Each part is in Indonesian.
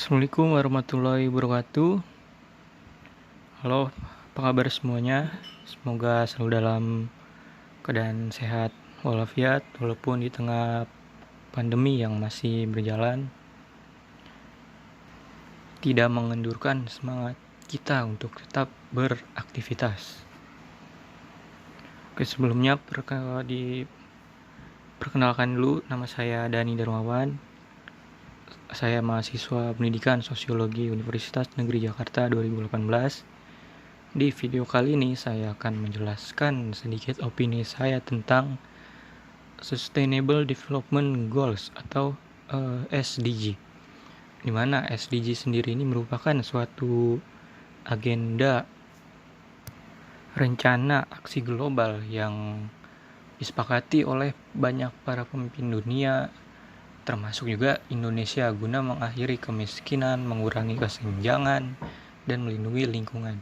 Assalamualaikum warahmatullahi wabarakatuh. Halo, apa kabar semuanya? Semoga selalu dalam keadaan sehat walafiat walaupun di tengah pandemi yang masih berjalan. Tidak mengendurkan semangat kita untuk tetap beraktivitas. Oke, sebelumnya perkenalkan dulu, nama saya Dani Darmawan. Saya mahasiswa pendidikan Sosiologi Universitas Negeri Jakarta 2018. Di video kali ini saya akan menjelaskan sedikit opini saya tentang Sustainable Development Goals atau SDG. Di mana SDG sendiri ini merupakan suatu agenda rencana aksi global yang disepakati oleh banyak para pemimpin dunia, termasuk juga Indonesia, guna mengakhiri kemiskinan, mengurangi kesenjangan, dan melindungi lingkungan.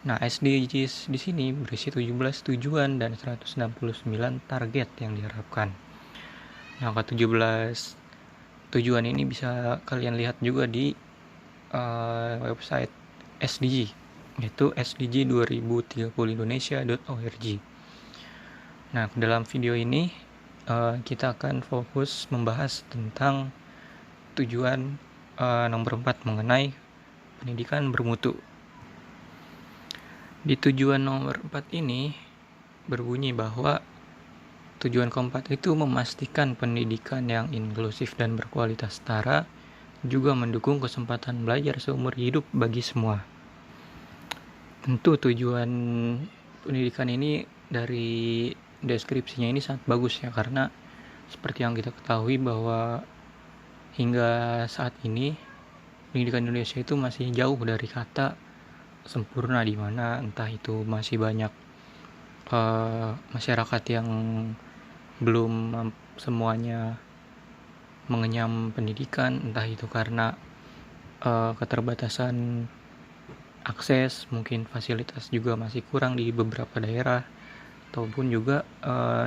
Nah, SDGs di sini berisi 17 tujuan dan 169 target yang diharapkan. Nah, ke-17 tujuan ini bisa kalian lihat juga di website SDG, yaitu sdg2030indonesia.org. Nah, dalam video ini kita akan fokus membahas tentang tujuan nomor 4 mengenai pendidikan bermutu. Di tujuan nomor 4 ini berbunyi bahwa tujuan keempat itu memastikan pendidikan yang inklusif dan berkualitas setara, juga mendukung kesempatan belajar seumur hidup bagi semua. Tentu tujuan pendidikan ini dari deskripsinya ini sangat bagus ya, karena seperti yang kita ketahui bahwa hingga saat ini pendidikan Indonesia itu masih jauh dari kata sempurna, di mana entah itu masih banyak masyarakat yang belum semuanya mengenyam pendidikan, entah itu karena keterbatasan akses, mungkin fasilitas juga masih kurang di beberapa daerah, ataupun juga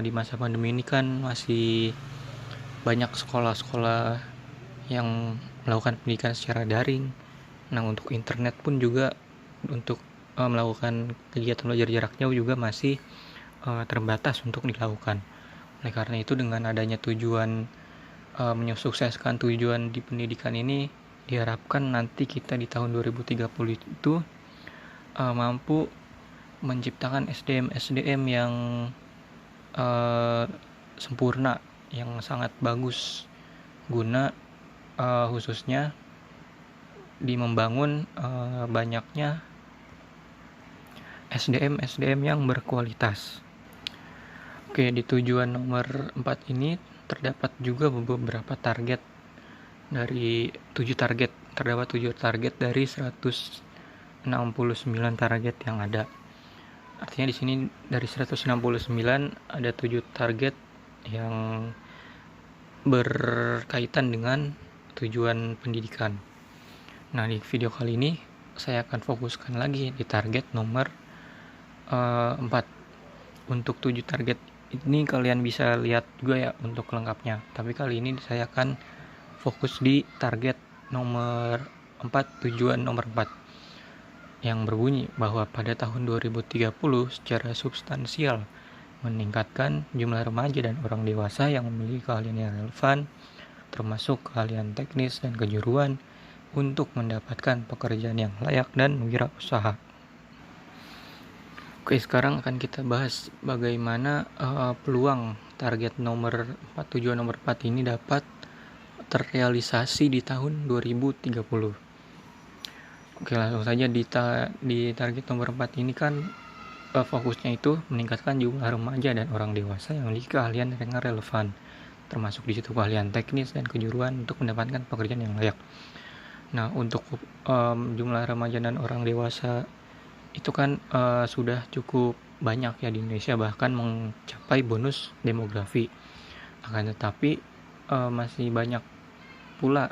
di masa pandemi ini kan masih banyak sekolah-sekolah yang melakukan pendidikan secara daring. Nah, untuk internet pun juga untuk melakukan kegiatan belajar jarak jauh juga masih terbatas untuk dilakukan. Oleh karena itu, dengan adanya tujuan menyukseskan tujuan di pendidikan ini, diharapkan nanti kita di tahun 2030 itu mampu menciptakan SDM yang sempurna, yang sangat bagus, guna khususnya di membangun banyaknya SDM yang berkualitas. Oke, di tujuan nomor 4 ini terdapat juga beberapa target. Dari 7 target, terdapat 7 target dari 169 target yang ada. Artinya di sini dari 169 ada 7 target yang berkaitan dengan tujuan pendidikan. Nah, di video kali ini saya akan fokuskan lagi di target nomor 4. Untuk 7 target ini kalian bisa lihat juga ya untuk lengkapnya. Tapi kali ini saya akan fokus di target nomor 4, tujuan nomor 4, yang berbunyi bahwa pada tahun 2030 secara substansial meningkatkan jumlah remaja dan orang dewasa yang memiliki keahlian yang relevan, termasuk keahlian teknis dan kejuruan, untuk mendapatkan pekerjaan yang layak dan wirausaha. Oke, sekarang akan kita bahas bagaimana peluang target nomor 4, tujuan nomor 4 ini dapat terrealisasi di tahun 2030. Oke, langsung saja di target nomor 4 ini kan fokusnya itu meningkatkan jumlah remaja dan orang dewasa yang memiliki keahlian yang relevan, termasuk di situ keahlian teknis dan kejuruan, untuk mendapatkan pekerjaan yang layak. Nah, untuk jumlah remaja dan orang dewasa itu kan sudah cukup banyak ya di Indonesia, bahkan mencapai bonus demografi. Akan tetapi masih banyak pula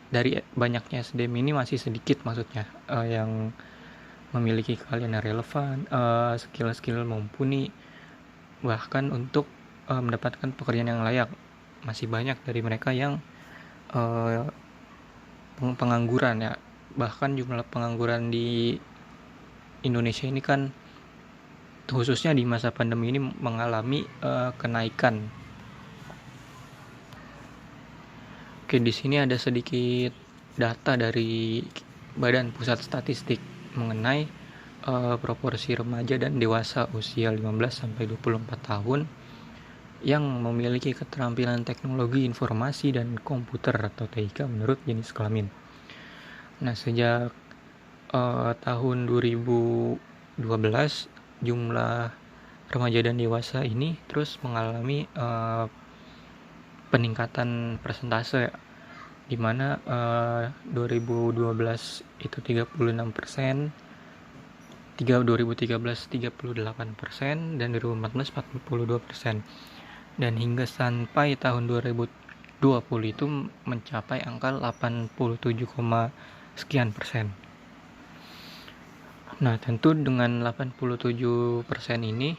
dari banyaknya SDM ini masih sedikit maksudnya yang memiliki keahlian yang relevan, skill-skill mumpuni, bahkan untuk mendapatkan pekerjaan yang layak. Masih banyak dari mereka yang pengangguran ya. Bahkan jumlah pengangguran di Indonesia ini kan khususnya di masa pandemi ini mengalami kenaikan. Oke, di sini ada sedikit data dari Badan Pusat Statistik mengenai proporsi remaja dan dewasa usia 15 sampai 24 tahun yang memiliki keterampilan teknologi informasi dan komputer atau TIK menurut jenis kelamin. Nah, sejak tahun 2012 jumlah remaja dan dewasa ini terus mengalami peningkatan persentase, di mana 2012 itu 36%, 2013 38%, dan 2014 42%. Dan hingga sampai tahun 2020 itu mencapai angka 87, sekian persen. Nah, tentu dengan 87% ini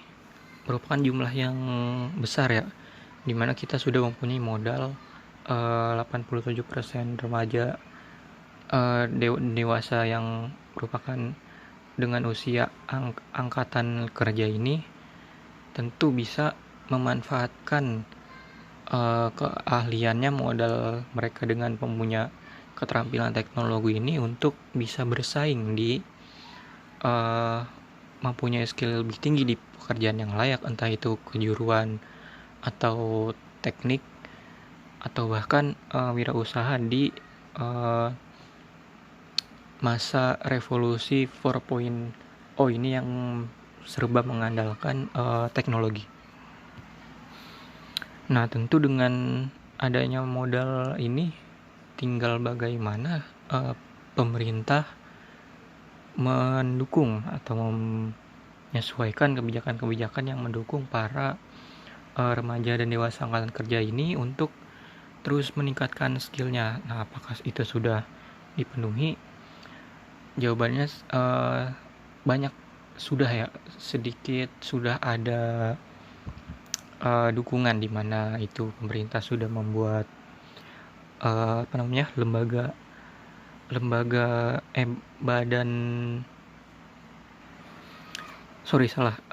merupakan jumlah yang besar ya, dimana kita sudah mempunyai modal 87% remaja dewasa yang merupakan dengan usia angkatan kerja ini tentu bisa memanfaatkan keahliannya, modal mereka dengan punya keterampilan teknologi ini untuk bisa bersaing di mempunyai skill lebih tinggi di pekerjaan yang layak, entah itu kejuruan atau teknik atau bahkan wirausaha di masa revolusi 4.0 ini yang serba mengandalkan teknologi. Nah, tentu dengan adanya modal ini tinggal bagaimana pemerintah mendukung atau menyesuaikan kebijakan-kebijakan yang mendukung para remaja dan dewasa angkatan kerja ini untuk terus meningkatkan skillnya. Nah, apakah itu sudah dipenuhi? Jawabannya banyak sudah ya, sedikit sudah ada dukungan di mana itu pemerintah sudah membuat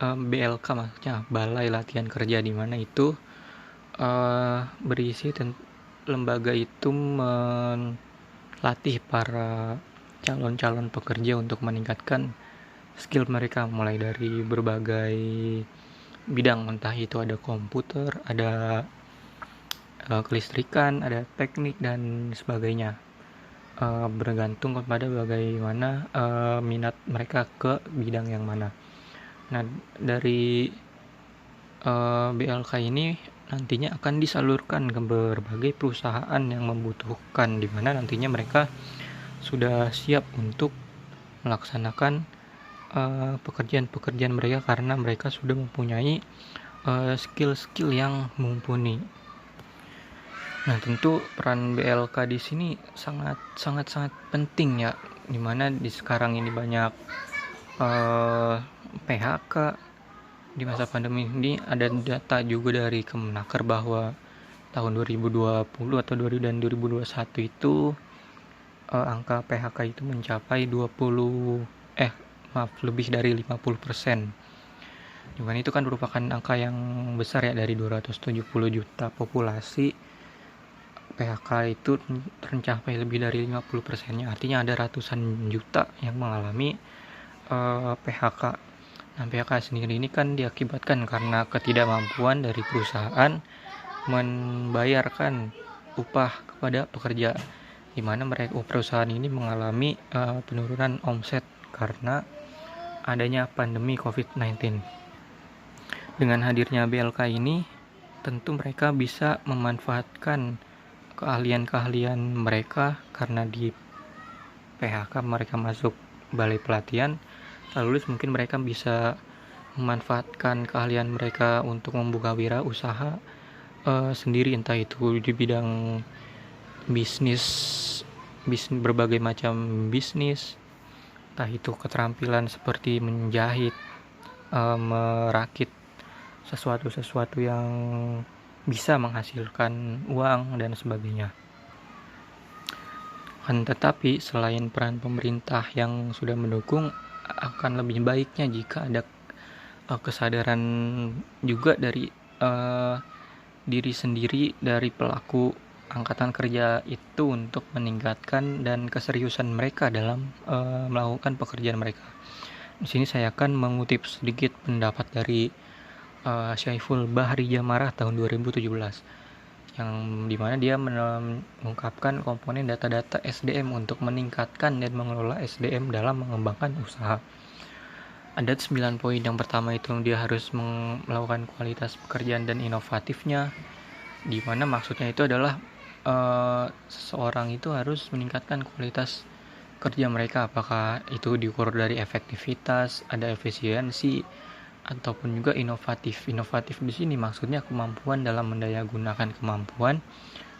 BLK, maksudnya Balai Latihan Kerja, di mana itu berisi lembaga itu melatih para calon-calon pekerja untuk meningkatkan skill mereka mulai dari berbagai bidang, entah itu ada komputer, ada kelistrikan, ada teknik dan sebagainya, bergantung kepada bagaimana minat mereka ke bidang yang mana. Nah, dari BLK ini nantinya akan disalurkan ke berbagai perusahaan yang membutuhkan, di mana nantinya mereka sudah siap untuk melaksanakan pekerjaan-pekerjaan mereka karena mereka sudah mempunyai skill-skill yang mumpuni. Nah, tentu peran BLK di sini sangat penting ya, dimana di sekarang ini banyak PHK di masa pandemi ini. Ada data juga dari Kemenaker bahwa tahun 2020 atau 2021 itu angka PHK itu mencapai lebih dari 50%. Dimana itu kan merupakan angka yang besar ya, dari 270 juta populasi, PHK itu tercapai lebih dari 50%-nya. Artinya ada ratusan juta yang mengalami PHK. Nah, PHK sendiri ini kan diakibatkan karena ketidakmampuan dari perusahaan membayarkan upah kepada pekerja, di mana perusahaan ini mengalami penurunan omset karena adanya pandemi COVID-19. Dengan hadirnya BLK ini, tentu mereka bisa memanfaatkan keahlian-keahlian mereka, karena di PHK mereka masuk balai pelatihan, lalu mungkin mereka bisa memanfaatkan keahlian mereka untuk membuka wirausaha sendiri, entah itu di bidang bisnis berbagai macam bisnis, entah itu keterampilan seperti menjahit, merakit sesuatu yang bisa menghasilkan uang dan sebagainya. Akan tetapi selain peran pemerintah yang sudah mendukung, akan lebih baiknya jika ada kesadaran juga dari diri sendiri dari pelaku angkatan kerja itu untuk meningkatkan dan keseriusan mereka dalam melakukan pekerjaan mereka. Di sini saya akan mengutip sedikit pendapat dari Syaiful Bahri Jamarah tahun 2017, yang dimana dia mengungkapkan komponen data-data SDM untuk meningkatkan dan mengelola SDM dalam mengembangkan usaha. Ada 9 poin. Yang pertama itu dia harus melakukan kualitas pekerjaan dan inovatifnya, di mana maksudnya itu adalah seseorang itu harus meningkatkan kualitas kerja mereka, apakah itu diukur dari efektivitas, ada efisiensi, ataupun juga inovatif. Inovatif di sini maksudnya kemampuan dalam mendayagunakan kemampuan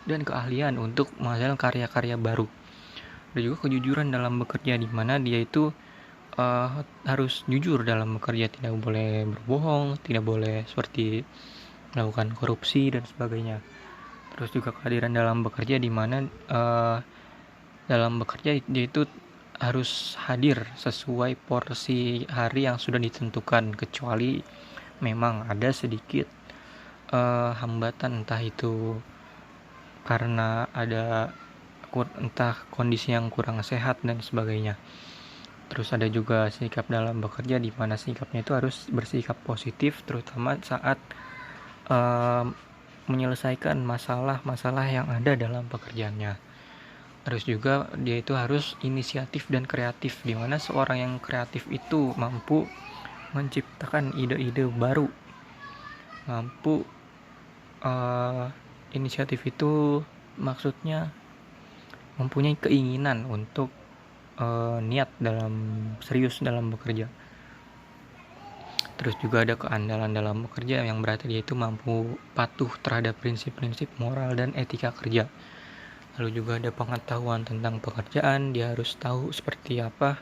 dan keahlian untuk menghasilkan karya-karya baru. Dan juga kejujuran dalam bekerja, di mana dia itu harus jujur dalam bekerja, tidak boleh berbohong, tidak boleh seperti melakukan korupsi dan sebagainya. Terus juga kehadiran dalam bekerja, di mana dalam bekerja dia itu harus hadir sesuai porsi hari yang sudah ditentukan, kecuali memang ada sedikit hambatan, entah itu karena ada entah kondisi yang kurang sehat dan sebagainya. Terus ada juga sikap dalam bekerja, di mana sikapnya itu harus bersikap positif, terutama saat menyelesaikan masalah-masalah yang ada dalam pekerjaannya. Terus juga dia itu harus inisiatif dan kreatif, di mana seorang yang kreatif itu mampu menciptakan ide-ide baru, mampu inisiatif itu maksudnya mempunyai keinginan untuk niat serius dalam bekerja. Terus juga ada keandalan dalam bekerja, yang berarti dia itu mampu patuh terhadap prinsip-prinsip moral dan etika kerja. Lalu juga ada pengetahuan tentang pekerjaan, dia harus tahu seperti apa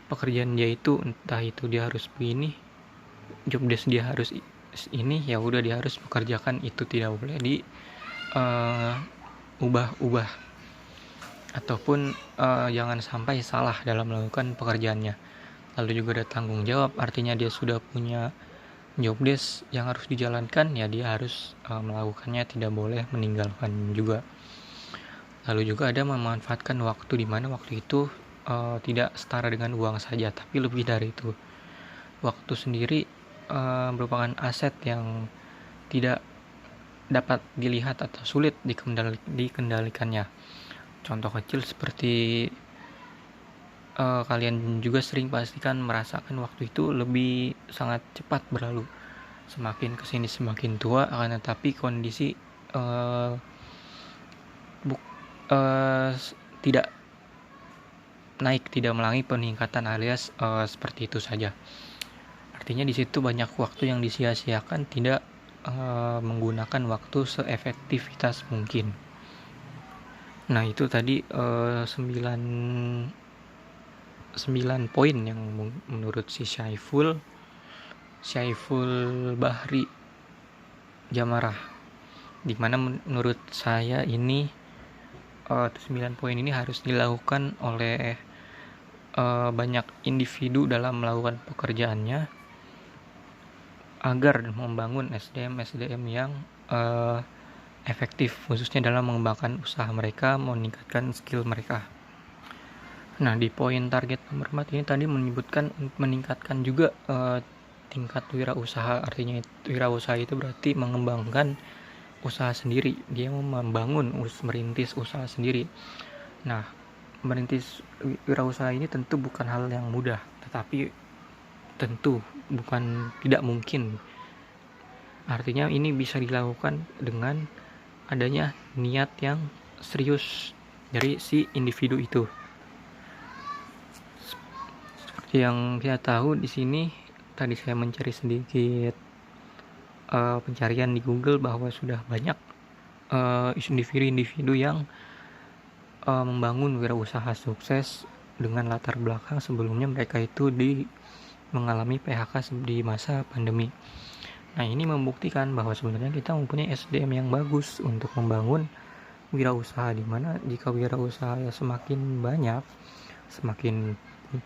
pekerjaan dia itu, entah itu dia harus begini, job desk dia harus ini, ya udah dia harus pekerjakan itu, tidak boleh di ubah-ubah, ataupun jangan sampai salah dalam melakukan pekerjaannya. Lalu juga ada tanggung jawab, artinya dia sudah punya job desk yang harus dijalankan, ya dia harus melakukannya, tidak boleh meninggalkan juga. Lalu juga ada memanfaatkan waktu, di mana waktu itu tidak setara dengan uang saja, tapi lebih dari itu. Waktu sendiri merupakan aset yang tidak dapat dilihat atau sulit dikendalikannya. Contoh kecil seperti kalian juga sering pastikan merasakan waktu itu lebih sangat cepat berlalu. Semakin kesini semakin tua, akan tetapi kondisi tidak naik, tidak melangi peningkatan, alias seperti itu saja. Artinya di situ banyak waktu yang disia-siakan, tidak menggunakan waktu seefektivitas mungkin. Nah, itu tadi 9 poin yang menurut si Syaiful Bahri Jamarah, dimana menurut saya ini 9 poin ini harus dilakukan oleh banyak individu dalam melakukan pekerjaannya, agar membangun SDM yang efektif, khususnya dalam mengembangkan usaha mereka, meningkatkan skill mereka. Nah, di poin target nomor 4 ini tadi menyebutkan meningkatkan juga tingkat wirausaha. Artinya wirausaha itu berarti mengembangkan usaha sendiri, dia merintis usaha sendiri. Nah, merintis wirausaha ini tentu bukan hal yang mudah, tetapi tentu tidak mungkin. Artinya ini bisa dilakukan dengan adanya niat yang serius dari si individu itu. Seperti yang kita tahu di sini, tadi saya mencari sedikit pencarian di Google, bahwa sudah banyak individu yang membangun wirausaha sukses dengan latar belakang sebelumnya mereka itu mengalami PHK di masa pandemi. Nah, ini membuktikan bahwa sebenarnya kita mempunyai SDM yang bagus untuk membangun wirausaha, di mana jika wirausaha semakin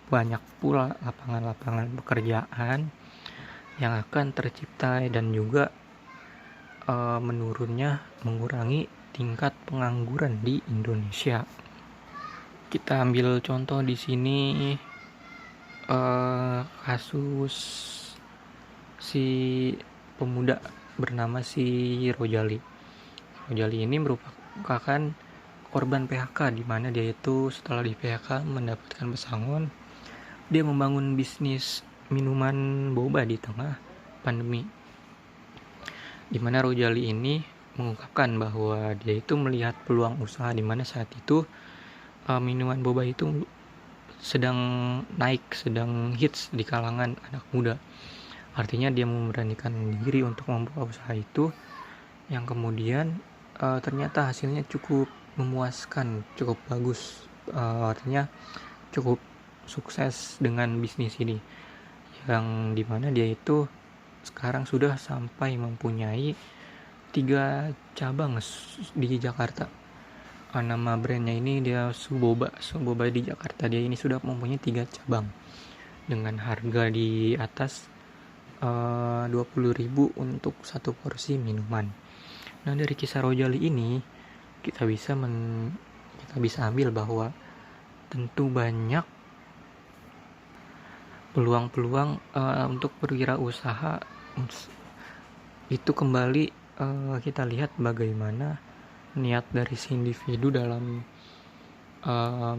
banyak pula lapangan-lapangan pekerjaan yang akan tercipta, dan juga mengurangi tingkat pengangguran di Indonesia. Kita ambil contoh di sini kasus si pemuda bernama si Rojali. Rojali ini merupakan korban PHK, di mana dia itu setelah di PHK mendapatkan pesangon. Dia membangun bisnis minuman boba di tengah pandemi, di mana Rojali ini mengungkapkan bahwa dia itu melihat peluang usaha, di mana saat itu minuman boba itu sedang naik, sedang hits di kalangan anak muda. Artinya dia memberanikan diri untuk membuka usaha itu, yang kemudian ternyata hasilnya cukup memuaskan, cukup bagus, artinya cukup sukses dengan bisnis ini, yang dimana dia itu sekarang sudah sampai mempunyai 3 cabang di Jakarta. Nama brandnya ini dia Suboba di Jakarta. Dia ini sudah mempunyai 3 cabang dengan harga di atas 20.000 untuk satu porsi minuman. Nah, dari kisah Rojali ini kita bisa ambil bahwa tentu banyak peluang-peluang untuk berwirausaha. Itu kembali kita lihat bagaimana niat dari si individu dalam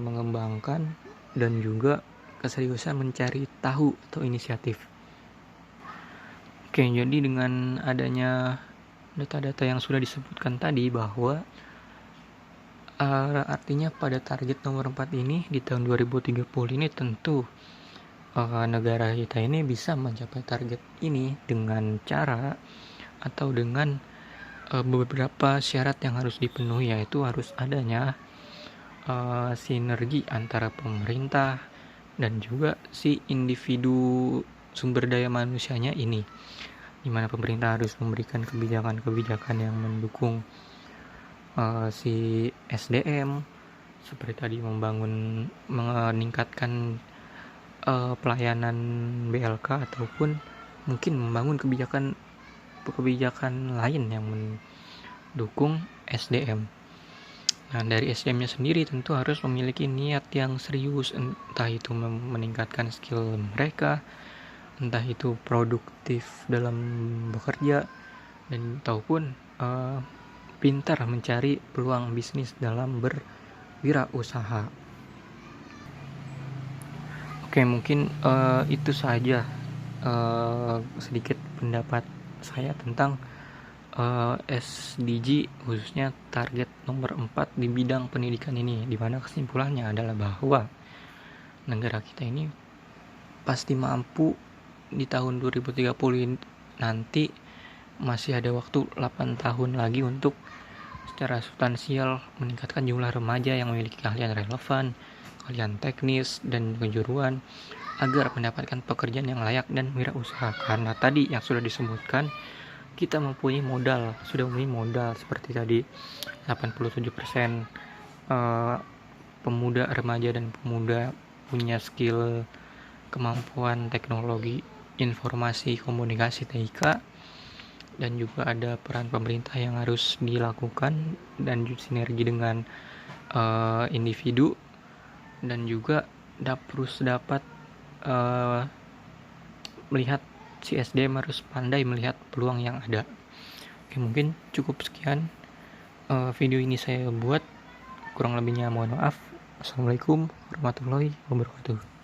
mengembangkan dan juga keseriusan mencari tahu atau inisiatif. Oke, jadi dengan adanya data-data yang sudah disebutkan tadi, bahwa artinya pada target nomor 4 ini di tahun 2030 ini tentu negara kita ini bisa mencapai target ini dengan cara atau dengan beberapa syarat yang harus dipenuhi, yaitu harus adanya sinergi antara pemerintah dan juga si individu sumber daya manusianya ini, di mana pemerintah harus memberikan kebijakan-kebijakan yang mendukung si SDM, seperti tadi meningkatkan pelayanan BLK, ataupun mungkin membangun kebijakan lain yang mendukung SDM. Nah, dari SDM-nya sendiri tentu harus memiliki niat yang serius, entah itu meningkatkan skill mereka, entah itu produktif dalam bekerja, dan ataupun pintar mencari peluang bisnis dalam berwirausaha. Oke, mungkin itu saja sedikit pendapat saya tentang SDG, khususnya target nomor 4 di bidang pendidikan ini, di mana kesimpulannya adalah bahwa negara kita ini pasti mampu di tahun 2030 nanti. Masih ada waktu 8 tahun lagi untuk secara substansial meningkatkan jumlah remaja yang memiliki keahlian relevan, keahlian teknis, dan kejuruan agar mendapatkan pekerjaan yang layak dan wirausaha. Karena tadi yang sudah disebutkan, kita sudah mempunyai modal seperti tadi 87% pemuda, remaja, dan pemuda punya skill, kemampuan teknologi, informasi, komunikasi, TIK, dan juga ada peran pemerintah yang harus dilakukan dan sinergi dengan individu, dan juga harus dapat melihat si SDM harus pandai melihat peluang yang ada. Oke, mungkin cukup sekian video ini saya buat, kurang lebihnya mohon maaf. Assalamualaikum warahmatullahi wabarakatuh.